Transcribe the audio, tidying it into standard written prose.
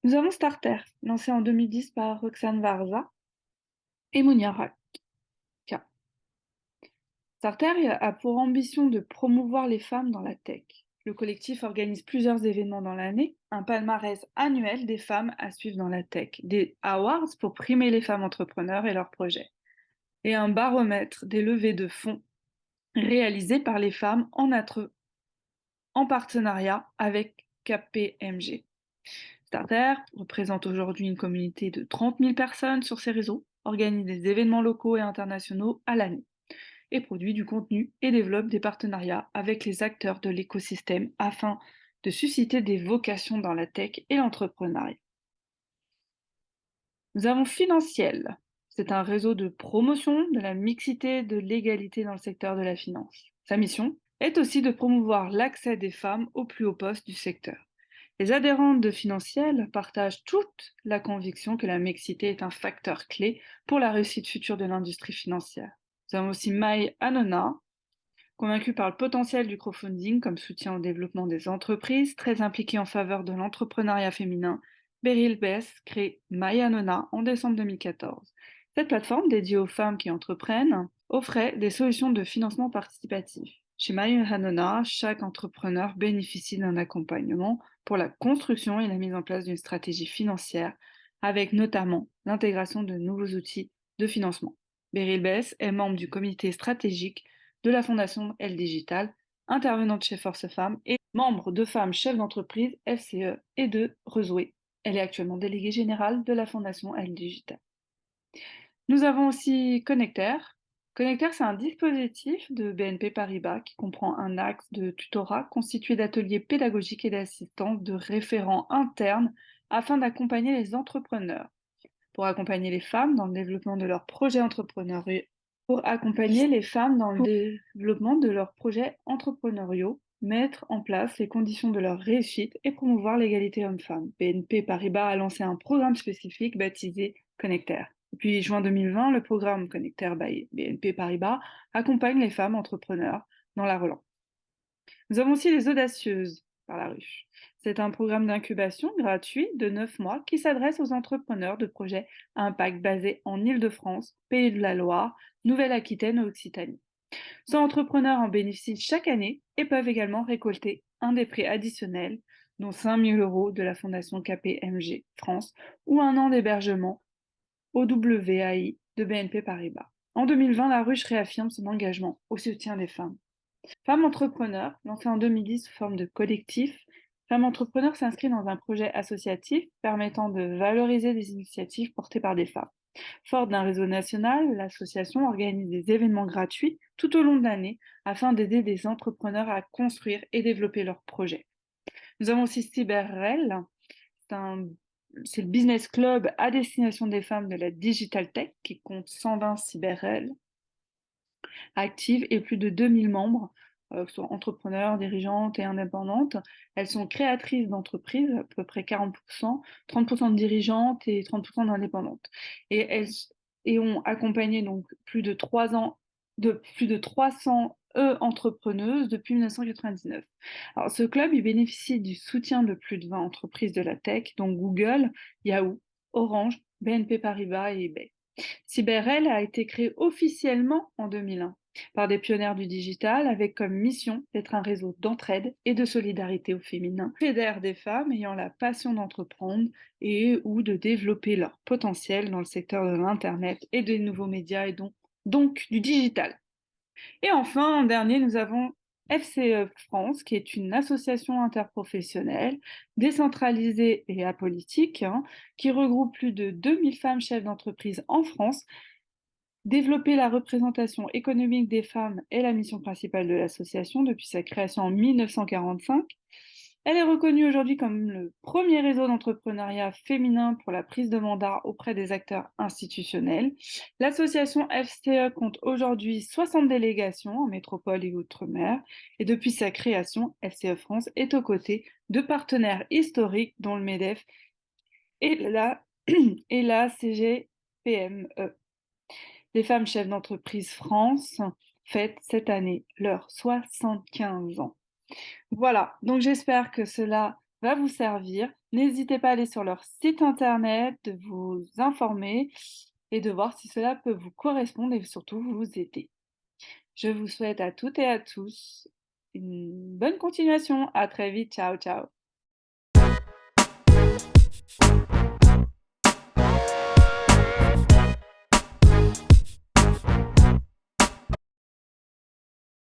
Nous avons Starter, lancé en 2010 par Roxane Varza et Monia Raka. Starter a pour ambition de promouvoir les femmes dans la tech. Le collectif organise plusieurs événements dans l'année, un palmarès annuel des femmes à suivre dans la tech, des awards pour primer les femmes entrepreneurs et leurs projets, et un baromètre des levées de fonds réalisées par les femmes en partenariat avec KPMG. Starter représente aujourd'hui une communauté de 30 000 personnes sur ses réseaux, organise des événements locaux et internationaux à l'année, et produit du contenu et développe des partenariats avec les acteurs de l'écosystème afin de susciter des vocations dans la tech et l'entrepreneuriat. Nous avons Financiel. C'est un réseau de promotion de la mixité et de l'égalité dans le secteur de la finance. Sa mission est aussi de promouvoir l'accès des femmes aux plus hauts postes du secteur. Les adhérentes de Financiel partagent toute la conviction que la mixité est un facteur clé pour la réussite future de l'industrie financière. Nous avons aussi Mai Anona, convaincue par le potentiel du crowdfunding comme soutien au développement des entreprises, très impliquée en faveur de l'entrepreneuriat féminin. Beryl Bess crée Mai Anona en décembre 2014. Cette plateforme dédiée aux femmes qui entreprennent offrait des solutions de financement participatif. Chez Mai Anona, chaque entrepreneur bénéficie d'un accompagnement pour la construction et la mise en place d'une stratégie financière, avec notamment l'intégration de nouveaux outils de financement. Beryl Bess est membre du comité stratégique de la Fondation Elle Digital, intervenante chez Force Femmes et membre de Femmes Chefs d'entreprise FCE et de Rezoué. Elle est actuellement déléguée générale de la Fondation Elle Digital. Nous avons aussi Connecter. Connecter, c'est un dispositif de BNP Paribas qui comprend un axe de tutorat constitué d'ateliers pédagogiques et d'assistance de référents internes afin d'accompagner les entrepreneurs, pour accompagner les femmes dans le développement de leurs projets entrepreneuriaux, mettre en place les conditions de leur réussite et promouvoir l'égalité homme-femme. BNP Paribas a lancé un programme spécifique baptisé Connecter. Depuis juin 2020, le programme Connecter by BNP Paribas accompagne les femmes entrepreneurs dans la relance. Nous avons aussi les Audacieuses par la ruche. C'est un programme d'incubation gratuit de 9 mois qui s'adresse aux entrepreneurs de projets à impact basés en Île-de-France, Pays de la Loire, Nouvelle-Aquitaine et Occitanie. 100 entrepreneurs en bénéficient chaque année et peuvent également récolter un des prix additionnels, dont 5 000 € de la Fondation KPMG France ou un an d'hébergement au WAI de BNP Paribas. En 2020, la ruche réaffirme son engagement au soutien des femmes. Femmes entrepreneurs, lancée en 2010 sous forme de collectif, Femmes entrepreneurs s'inscrit dans un projet associatif permettant de valoriser des initiatives portées par des femmes. Forte d'un réseau national, l'association organise des événements gratuits tout au long de l'année afin d'aider des entrepreneurs à construire et développer leurs projets. Nous avons aussi CyberRel, c'est le business club à destination des femmes de la Digital Tech qui compte 120 CyberRel actives et plus de 2000 membres, que ce soit entrepreneurs, dirigeantes et indépendantes. Elles sont créatrices d'entreprises, à peu près 40%, 30% de dirigeantes et 30% d'indépendantes. Et elles ont accompagné donc plus de 300 entrepreneuses depuis 1999. Alors, ce club, il bénéficie du soutien de plus de 20 entreprises de la tech, dont Google, Yahoo, Orange, BNP Paribas et eBay. CyberRel a été créé officiellement en 2001 par des pionnières du digital avec comme mission d'être un réseau d'entraide et de solidarité au féminin, fédère des femmes ayant la passion d'entreprendre et ou de développer leur potentiel dans le secteur de l'Internet et des nouveaux médias et donc du digital. Et enfin, en dernier, nous avons FCE France, qui est une association interprofessionnelle, décentralisée et apolitique, qui regroupe plus de 2000 femmes chefs d'entreprise en France. Développer la représentation économique des femmes est la mission principale de l'association depuis sa création en 1945. Elle est reconnue aujourd'hui comme le premier réseau d'entrepreneuriat féminin pour la prise de mandat auprès des acteurs institutionnels. L'association FCE compte aujourd'hui 60 délégations en métropole et outre-mer, et depuis sa création, FCE France est aux côtés de partenaires historiques dont le MEDEF et la CGPME. Les femmes chefs d'entreprise France fêtent cette année leurs 75 ans. Voilà, donc j'espère que cela va vous servir. N'hésitez pas à aller sur leur site internet, de vous informer et de voir si cela peut vous correspondre et surtout vous aider. Je vous souhaite à toutes et à tous une bonne continuation. À très vite. Ciao, ciao.